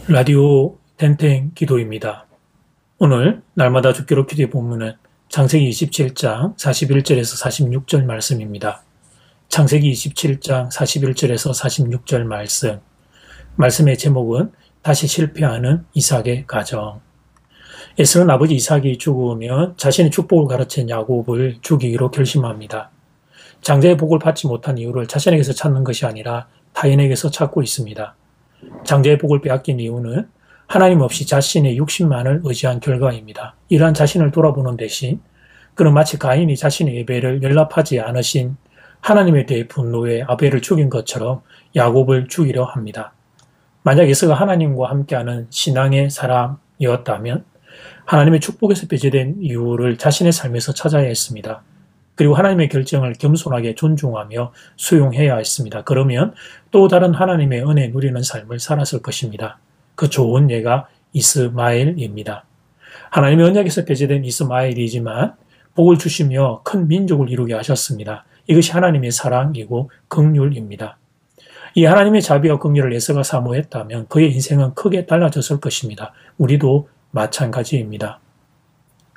라디오 땡땡 기도입니다. 오늘 날마다 죽기로 기도의 본문은 창세기 27장 41절에서 46절 말씀입니다. 창세기 27장 41절에서 46절 말씀의 제목은 다시 실패하는 이삭의 가정. 에서는 아버지 이삭이 죽으면 자신의 축복을 가르친 야곱을 죽이기로 결심합니다. 장자의 복을 받지 못한 이유를 자신에게서 찾는 것이 아니라 타인에게서 찾고 있습니다. 장자의 복을 빼앗긴 이유는 하나님 없이 자신의 육신만을 의지한 결과입니다. 이러한 자신을 돌아보는 대신 그는 마치 가인이 자신의 예배를 연락하지 않으신 하나님에 대해 분노해 아벨을 죽인 것처럼 야곱을 죽이려 합니다. 만약 에서가 하나님과 함께하는 신앙의 사람이었다면 하나님의 축복에서 배제된 이유를 자신의 삶에서 찾아야 했습니다. 그리고 하나님의 결정을 겸손하게 존중하며 수용해야 했습니다. 그러면 또 다른 하나님의 은혜 누리는 삶을 살았을 것입니다. 그 좋은 예가 이스마엘입니다. 하나님의 언약에서 배제된 이스마엘이지만 복을 주시며 큰 민족을 이루게 하셨습니다. 이것이 하나님의 사랑이고 긍휼입니다. 이 하나님의 자비와 긍휼을 에서가 사모했다면 그의 인생은 크게 달라졌을 것입니다. 우리도 마찬가지입니다.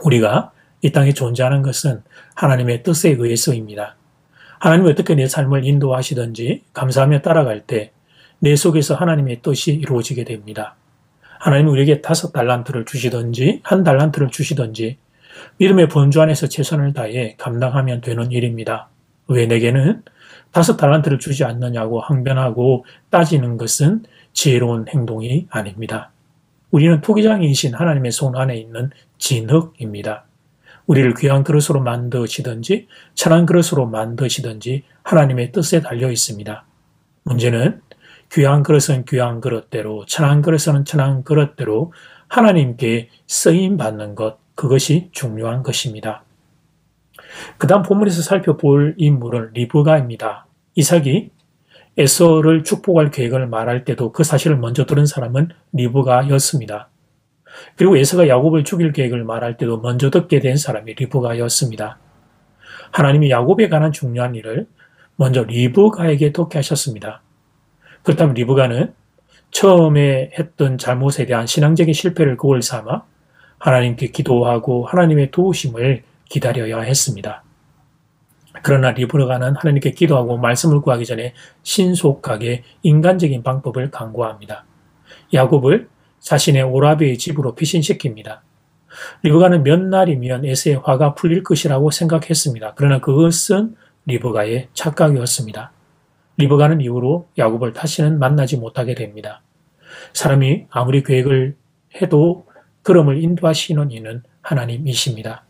우리가 이 땅에 존재하는 것은 하나님의 뜻에 의해서입니다. 하나님이 어떻게 내 삶을 인도하시든지 감사하며 따라갈 때 내 속에서 하나님의 뜻이 이루어지게 됩니다. 하나님이 우리에게 5달란트를 주시든지 1달란트를 주시든지 믿음의 본주 안에서 최선을 다해 감당하면 되는 일입니다. 왜 내게는 5달란트를 주지 않느냐고 항변하고 따지는 것은 지혜로운 행동이 아닙니다. 우리는 토기장이신 하나님의 손 안에 있는 진흙입니다. 우리를 귀한 그릇으로 만드시든지 천한 그릇으로 만드시든지 하나님의 뜻에 달려 있습니다. 문제는 귀한 그릇은 귀한 그릇대로, 천한 그릇은 천한 그릇대로 하나님께 쓰임받는 것, 그것이 중요한 것입니다. 그 다음 본문에서 살펴볼 인물은 리브가입니다. 이삭이 에서를 축복할 계획을 말할 때도 그 사실을 먼저 들은 사람은 리브가였습니다. 그리고 에서가 야곱을 죽일 계획을 말할 때도 먼저 듣게 된 사람이 리브가였습니다. 하나님이 야곱에 관한 중요한 일을 먼저 리브가에게 듣게 하셨습니다. 그렇다면 리브가는 처음에 했던 잘못에 대한 신앙적인 실패를 그걸 삼아 하나님께 기도하고 하나님의 도우심을 기다려야 했습니다. 그러나 리브가는 하나님께 기도하고 말씀을 구하기 전에 신속하게 인간적인 방법을 강구합니다. 야곱을 자신의 오라비의 집으로 피신시킵니다. 리브가는 몇 날이면 에서의 화가 풀릴 것이라고 생각했습니다. 그러나 그것은 리브가의 착각이었습니다. 리브가는 이후로 야곱을 다시는 만나지 못하게 됩니다. 사람이 아무리 계획을 해도 걸음을 인도하시는 이는 하나님이십니다.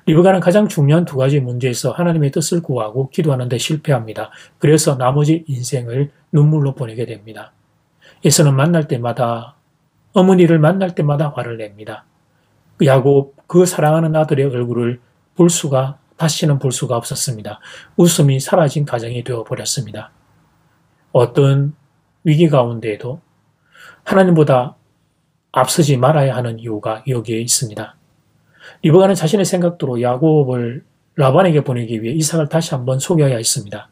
리브가는 가장 중요한 2가지 문제에서 하나님의 뜻을 구하고 기도하는 데 실패합니다. 그래서 나머지 인생을 눈물로 보내게 됩니다. 에서는 어머니를 만날 때마다 화를 냅니다. 야곱, 그 사랑하는 아들의 얼굴을 다시는 볼 수가 없었습니다. 웃음이 사라진 가정이 되어버렸습니다. 어떤 위기 가운데에도 하나님보다 앞서지 말아야 하는 이유가 여기에 있습니다. 리브가는 자신의 생각대로 야곱을 라반에게 보내기 위해 이삭을 다시 한번 속여야 했습니다.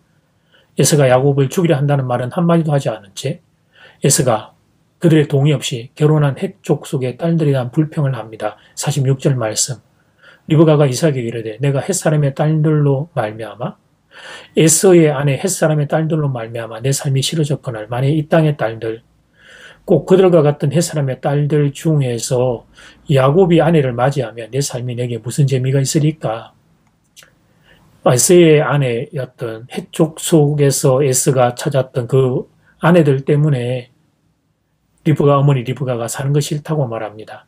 에서가 야곱을 죽이려 한다는 말은 한마디도 하지 않은 채 에서가 그들의 동의 없이 결혼한 헷 족속의 딸들에 대한 불평을 합니다. 46절 말씀. 리브가가 이삭에게 이르되 내가 헷사람의 딸들로 말미암아 에서의 아내 헷사람의 딸들로 말미암아 내 삶이 싫어졌거늘 만일 이 땅의 딸들 꼭 그들과 같은 헷사람의 딸들 중에서 야곱이 아내를 맞이하면 내 삶이 내게 무슨 재미가 있으리까? 에서의 아내였던 헷 족속에서 에서가 찾았던 그 아내들 때문에 어머니 리브가가 사는 것이 싫다고 말합니다.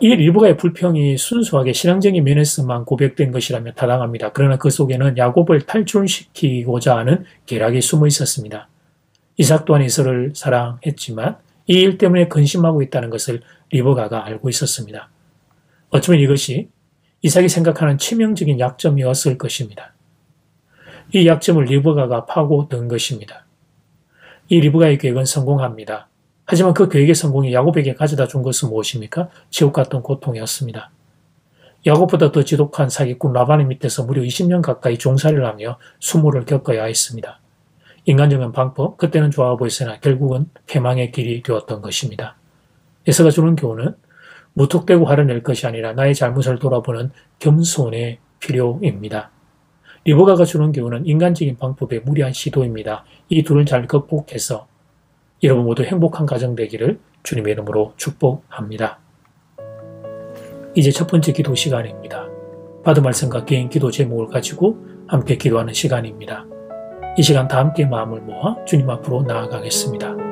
이 리브가의 불평이 순수하게 신앙적인 면에서만 고백된 것이라면 타당합니다. 그러나 그 속에는 야곱을 탈출시키고자 하는 계략이 숨어 있었습니다. 이삭 또한 에서를 사랑했지만 이 일 때문에 근심하고 있다는 것을 리브가가 알고 있었습니다. 어쩌면 이것이 이삭이 생각하는 치명적인 약점이었을 것입니다. 이 약점을 리브가가 파고든 것입니다. 이 리브가의 계획은 성공합니다. 하지만 그 계획의 성공이 야곱에게 가져다 준 것은 무엇입니까? 지옥 같은 고통이었습니다. 야곱보다 더 지독한 사기꾼 라반의 밑에서 무려 20년 가까이 종살이를 하며 수모를 겪어야 했습니다. 인간적인 방법, 그때는 좋아 보였으나 결국은 패망의 길이 되었던 것입니다. 에서가 주는 교훈은 무턱대고 화를 낼 것이 아니라 나의 잘못을 돌아보는 겸손의 필요입니다. 리버가가 주는 교훈은 인간적인 방법의 무리한 시도입니다. 이 둘을 잘 극복해서 여러분 모두 행복한 가정 되기를 주님의 이름으로 축복합니다. 이제 첫 번째 기도 시간입니다. 받은 말씀과 개인 기도 제목을 가지고 함께 기도하는 시간입니다. 이 시간 다 함께 마음을 모아 주님 앞으로 나아가겠습니다.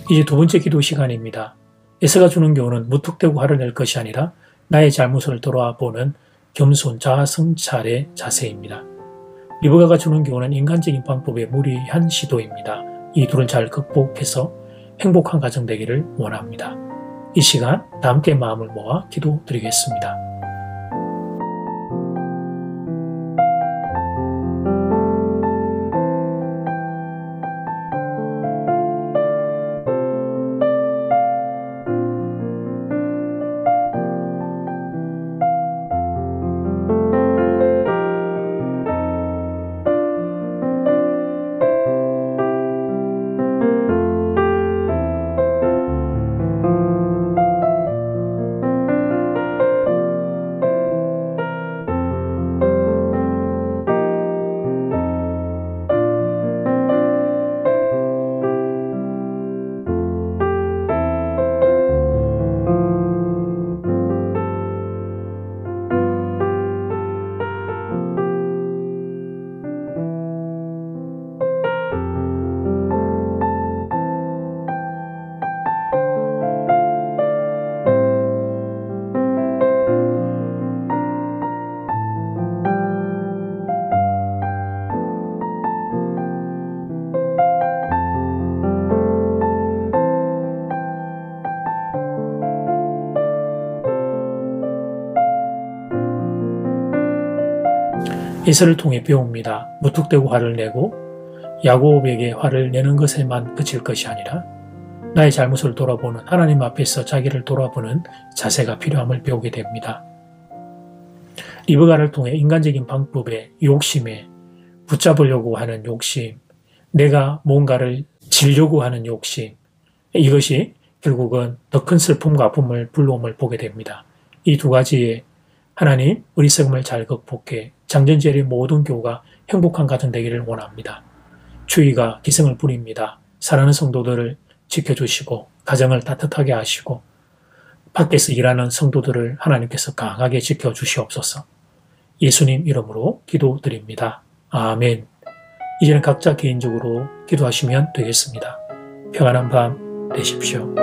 이제 두 번째 기도 시간입니다. 에서가 주는 교훈은 무턱대고 화를 낼 것이 아니라 나의 잘못을 돌아보는 겸손 자아성찰의 자세입니다. 리버가가 주는 교훈은 인간적인 방법의 무리한 시도입니다. 이 둘을 잘 극복해서 행복한 가정 되기를 원합니다. 이 시간 다 함께 마음을 모아 기도드리겠습니다. 에서를 통해 배웁니다. 무턱대고 화를 내고 야곱에게 화를 내는 것에만 그칠 것이 아니라 나의 잘못을 돌아보는 하나님 앞에서 자기를 돌아보는 자세가 필요함을 배우게 됩니다. 리브가를 통해 인간적인 방법의 욕심에 붙잡으려고 하는 욕심, 내가 뭔가를 지려고 하는 욕심, 이것이 결국은 더 큰 슬픔과 아픔을 불러옴을 보게 됩니다. 이 두 가지에 하나님 우리 삶을 잘 극복해 장전지엘의 모든 교우가 행복한 가정 되기를 원합니다. 주의가 기승을 부립니다. 사랑하는 성도들을 지켜주시고 가정을 따뜻하게 하시고 밖에서 일하는 성도들을 하나님께서 강하게 지켜주시옵소서. 예수님 이름으로 기도드립니다. 아멘. 이제는 각자 개인적으로 기도하시면 되겠습니다. 평안한 밤 되십시오.